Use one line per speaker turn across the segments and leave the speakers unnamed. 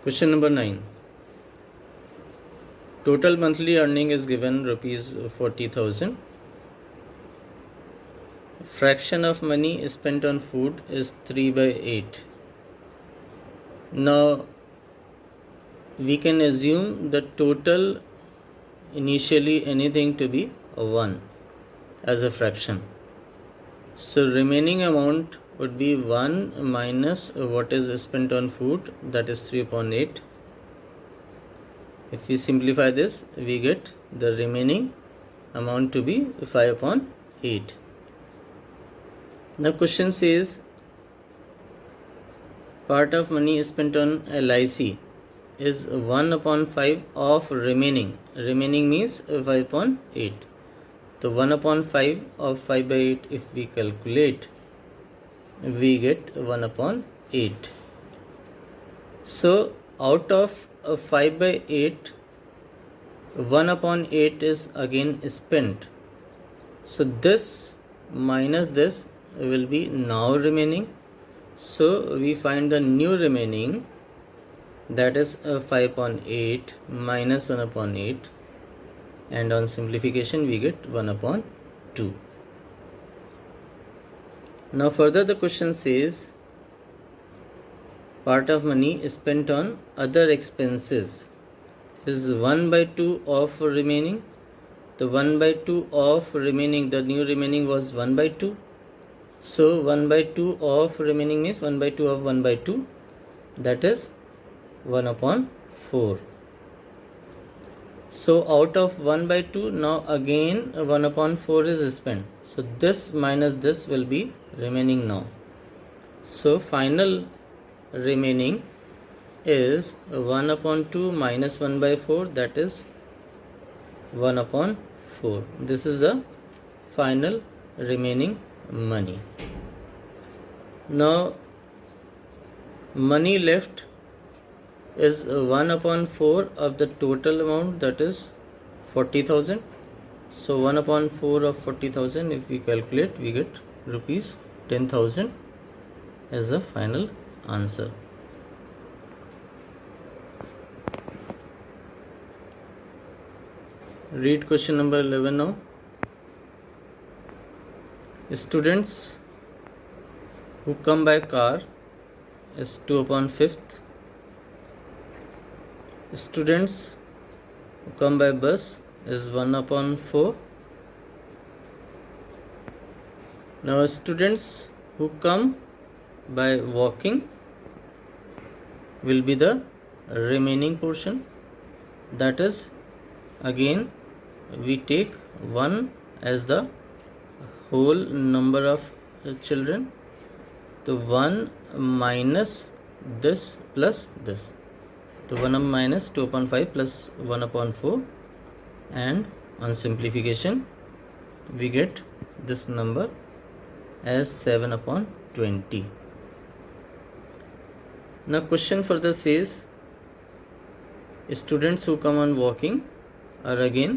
Question number 9. Total monthly earning is given rupees 40,000. Fraction of money spent on food is 3/8. Now we can assume the total initially anything to be 1 as a fraction. So remaining amount would be 1 minus what is spent on food, that is 3/8. If we simplify this, we get the remaining amount to be 5/8. Now question says part of money spent on LIC is 1/5 of remaining. Remaining means 5/8. So 1/5 of 5/8, if we calculate, we get 1/8. So out of 5/8, 1/8 is again spent. So this minus this will be now remaining. So we find the new remaining, that is 5/8 minus 1/8, and on simplification we get 1/2. Now further the question says part of money spent on other expenses is 1/2 of remaining. The 1/2 of remaining, the new remaining was 1/2. So 1/2 of remaining means 1/2 of 1/2, that is 1/4. So out of 1/2, now again 1/4 is spent. So this minus this will be remaining now. So final remaining is 1/2 minus 1/4, that is 1/4. This is the final remaining money. Now money left is 1/4 of the total amount, that is 40,000. So 1/4 of 40,000, if we calculate, we get rupees 10,000 as the final answer. Read question number 11 now. Students who come by car is 2/5. Students who come by bus is 1/4. Now students who come by walking will be the remaining portion. That is, again we take 1 as the whole number of children. So 1 minus this plus this. So 1 minus 2/5 plus 1/4, and on simplification we get this number as 7/20. Now question further says students who come on walking are again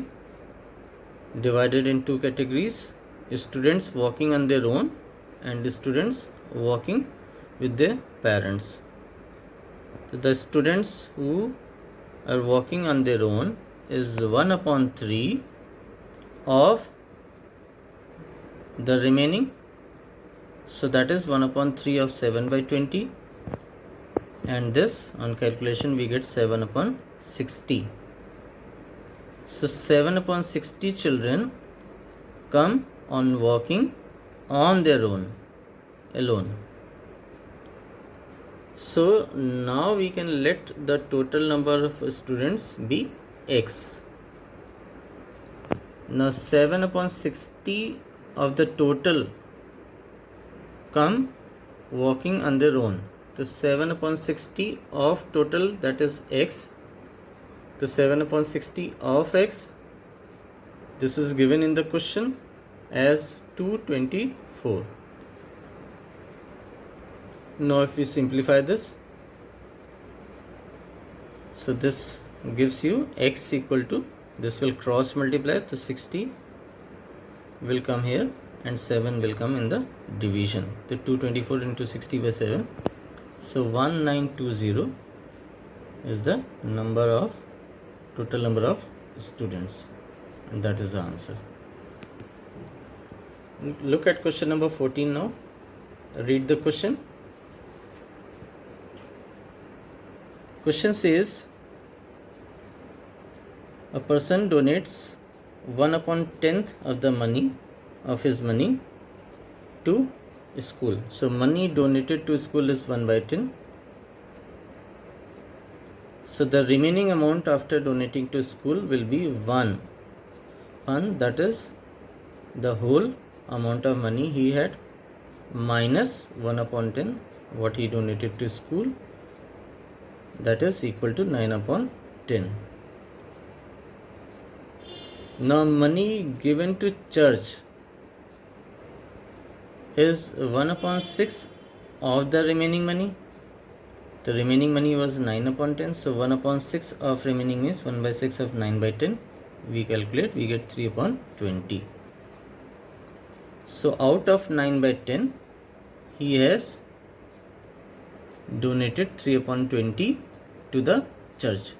divided in two categories: students walking on their own and students walking with their parents. So the students who are walking on their own is 1/3 of the remaining. So that is 1/3 of 7/20, and this on calculation we get 7/60. So 7/60 children come on walking on their own, alone. So now we can let the total number of students be x. Now 7/60 of the total come walking on their own. So 7/60 of total, that is x. So 7/60 of x, this is given in the question as 224. Now if we simplify this, so this gives you x equal to, this will cross multiply, so 60 will come here and 7 will come in the division. The 224 into 60 by 7. So 1920 is the total number of students, and that is the answer. Look at question number 14 now. Read the question. Question says, a person donates 1/10 of his money to school. So money donated to school is 1/10. So the remaining amount after donating to school will be 1. That is the whole amount of money he had minus 1/10 what he donated to school, that is equal to 9/10. Now money given to church is 1/6 of the remaining money. The remaining money was 9/10, so 1/6 of remaining is 1/6 of 9/10. We calculate, we get 3/20. So out of 9/10, he has donated 3/20 to the church.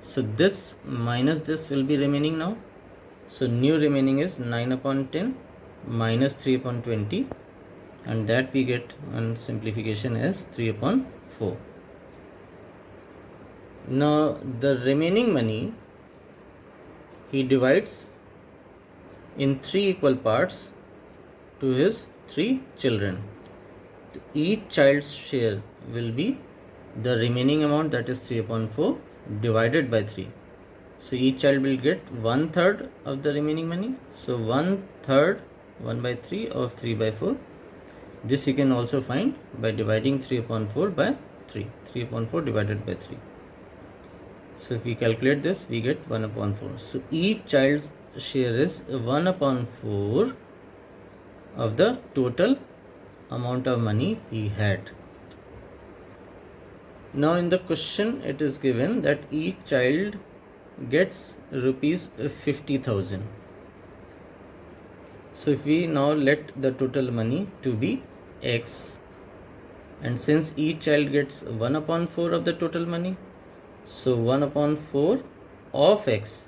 So this minus this will be remaining now. So new remaining is 9/10 minus 3/20, and that we get on simplification as 3/4. Now the remaining money he divides in 3 equal parts to his 3 children. Each child's share will be the remaining amount, that is 3/4 divided by 3. So each child will get 1/3 of the remaining money. So 1/3, 1/3 of 3/4. This you can also find by dividing 3/4 by 3. 3/4 divided by 3. So if we calculate this, we get 1/4. So each child's share is 1/4 of the total amount of money he had. Now in the question it is given that each child gets rupees 50,000. So if we now let the total money to be x, and since each child gets 1/4 of the total money, so 1/4 of x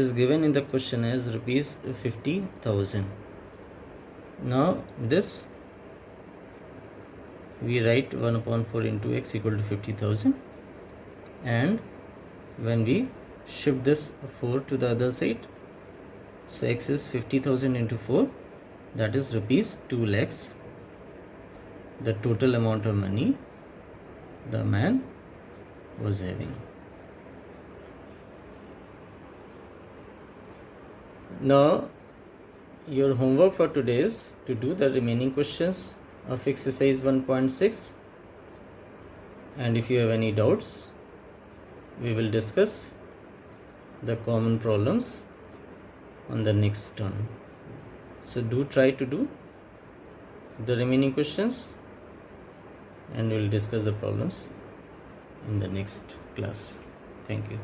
is given in the question as rupees 50,000. Now this we write 1/4 into x equal to 50,000, and when we shift this 4 to the other side, so x is 50,000 into 4, that is rupees 2 lakhs, the total amount of money the man was having. Now your homework for today is to do the remaining questions of exercise 1.6, and if you have any doubts, we will discuss the common problems on the next turn. So do try to do the remaining questions, and we will discuss the problems in the next class. Thank you.